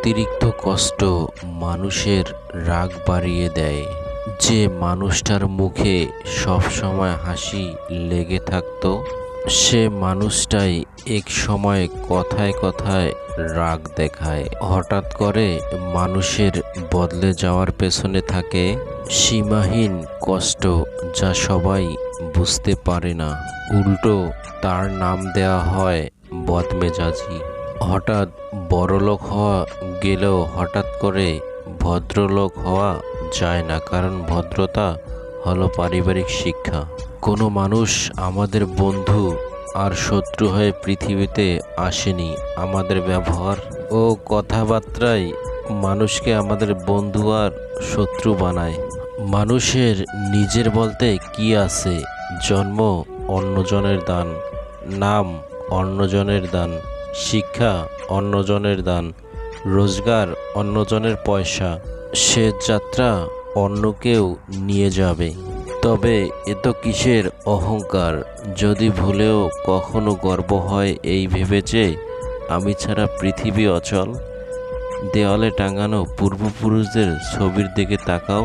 অতিরিক্ত কষ্ট মানুষের রাগ বাড়িয়ে দেয়। যে মানুষটার মুখে সবসময় হাসি লেগে থাকতো, সে মানুষটাই এক সময় কথায় কথায় রাগ দেখায়। হঠাৎ করে মানুষের বদলে যাওয়ার পেছনে থাকে সীমাহীন কষ্ট, যা সবাই বুঝতে পারে না। উল্টো তার নাম দেওয়া হয় বদমেজাজি। হঠাৎ বড়লোক হওয়া গেলেও হঠাৎ করে ভদ্রলোক হওয়া যায় না, কারণ ভদ্রতা হলো পারিবারিক শিক্ষা। কোনো মানুষ আমাদের বন্ধু আর শত্রু হয়ে পৃথিবীতে আসেনি। আমাদের ব্যবহার ও কথাবার্তায় মানুষকে আমাদের বন্ধু আর শত্রু বানায়। মানুষের নিজের বলতে কি আছে? জন্ম অন্যজনের দান, নাম অন্যজনের দান, শিক্ষা অন্যজনের দান, রোজগার অন্যজনের পয়সা। শেষ যাত্রা অন্য কেউ নিয়ে যাবে। তবে এত কিসের অহংকার? যদি ভুলেও কখনো গর্ব হয় এই ভেবে যে আমি ছাড়া পৃথিবী অচল। দেওয়ালে টাঙানো পূর্বপুরুষদের ছবির দিকে তাকাও,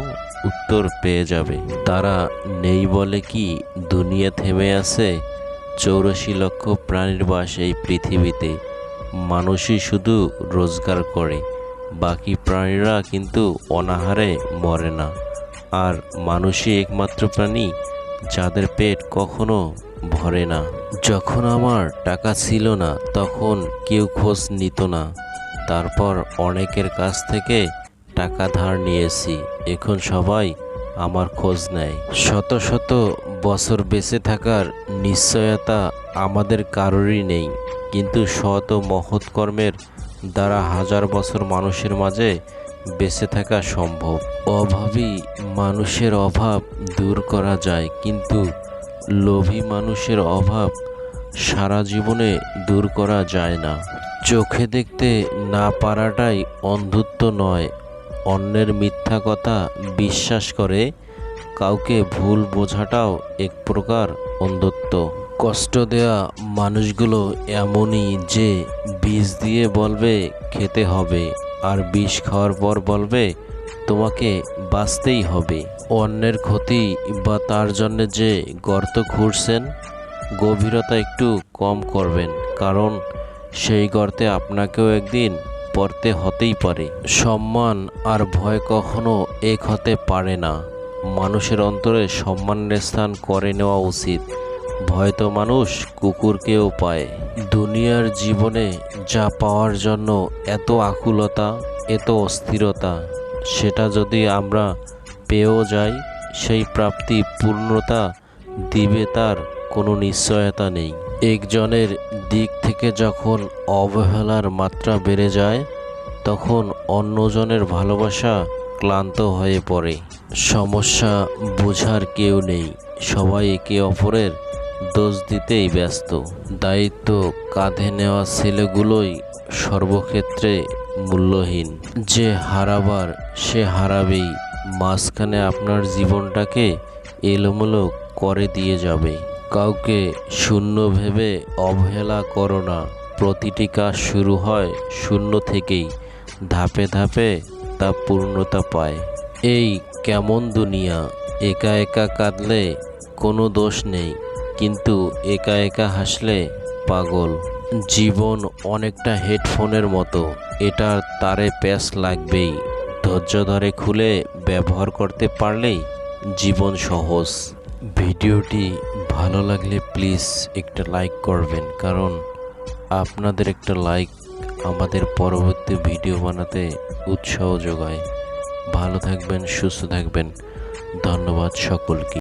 উত্তর পেয়ে যাবে। তারা নেই বলে কি দুনিয়া থেমে আছে? 84 লক্ষ প্রাণীর বাস এই পৃথিবীতে। মানুষই শুধু রোজগার করে, বাকি প্রাণীরা কিন্তু অনাহারে মরে না। আর মানুষই একমাত্র প্রাণী যাদের পেট কখনো ভরে না। যখন আমার টাকা ছিল না, তখন কেউ খোঁজ নিত না। তারপর অনেকের কাছ থেকে টাকা ধার নিয়েছি, এখন সবাই আমার খোঁজ নেয়। শত শত বছর বেঁচে থাকার নিশ্চয়তা আমাদের কারোরই নেই, কিন্তু সৎ ও মহৎ কর্মের দ্বারা হাজার বছর মানুষের মাঝে বেঁচে থাকা সম্ভব। অভাবী মানুষের অভাব দূর করা যায়, কিন্তু লোভী মানুষের অভাব সারা জীবনে দূর করা যায় না। চোখে দেখতে না পারাটাই অন্ধত্ব নয়, অন্যের মিথ্যা কথা বিশ্বাস করে কাউকে ভুল বোঝাটাও এক প্রকার অন্ধত্ব। কষ্ট দেওয়া মানুষগুলো এমনই যে বিষ দিয়ে বলবে খেতে হবে, আর বিষ খাওয়ার পর বলবে তোমাকে বাঁচতেই হবে। অন্যের ক্ষতি বা তার জন্য যে গর্ত খুঁড়ছেন, গভীরতা একটু কম করবেন, কারণ সেই গর্তে আপনাকেও একদিন পড়তে হতেই পারে। সম্মান আর ভয় কখনো এক হতে পারে না। মানুষের অন্তরে সম্মানের স্থান করে নেওয়া উচিত। ভয় তো মানুষ কুকুরকেও পায়। দুনিয়ার জীবনে যা পাওয়ার জন্য এত আকুলতা, এত অস্থিরতা, সেটা যদি আমরা পেয়েও যাই, সেই প্রাপ্তি পূর্ণতা দিবে তার কোনো নিশ্চয়তা নেই। একজনের দিক থেকে যখন অবহেলার মাত্রা বেড়ে যায়, তখন অন্যজনের ভালোবাসা ক্লান্ত হয়ে পড়ে। সমস্যা বোঝার কেউ নেই, সবাই একে অপরের দোষ দিতেই ব্যস্ত। দায়িত্ব কাঁধে নেওয়া ছেলেগুলোই সর্বক্ষেত্রে মূল্যহীন। যে হারাবার সে হারাবেই, মাঝখানে আপনার জীবনটাকে এলোমেলো করে দিয়ে যাবে। কাউকে শূন্য ভেবে অবহেলা করো না। প্রতিটি কাজ শুরু হয় শূন্য থেকেই, ধাপে ধাপে তা পূর্ণতা পায়। এই কেমন দুনিয়া, একা একা কাঁদলে কোনো দোষ নেই, কিন্তু একা একা হাসলে পাগল। জীবন অনেকটা হেডফোনের মতো, এটার তারে প্যাচ লাগবেই। ধৈর্য ধরে খুলে ব্যবহার করতে পারলেই জীবন সহজ। ভিডিওটি ভালো লাগলে প্লিজ একটা লাইক করবেন, কারণ আপনাদের একটা লাইক আমাদের পরবর্তী ভিডিও বানাতে উৎসাহ যোগায়। ভালো থাকবেন, সুস্থ থাকবেন। ধন্যবাদ সকলকে।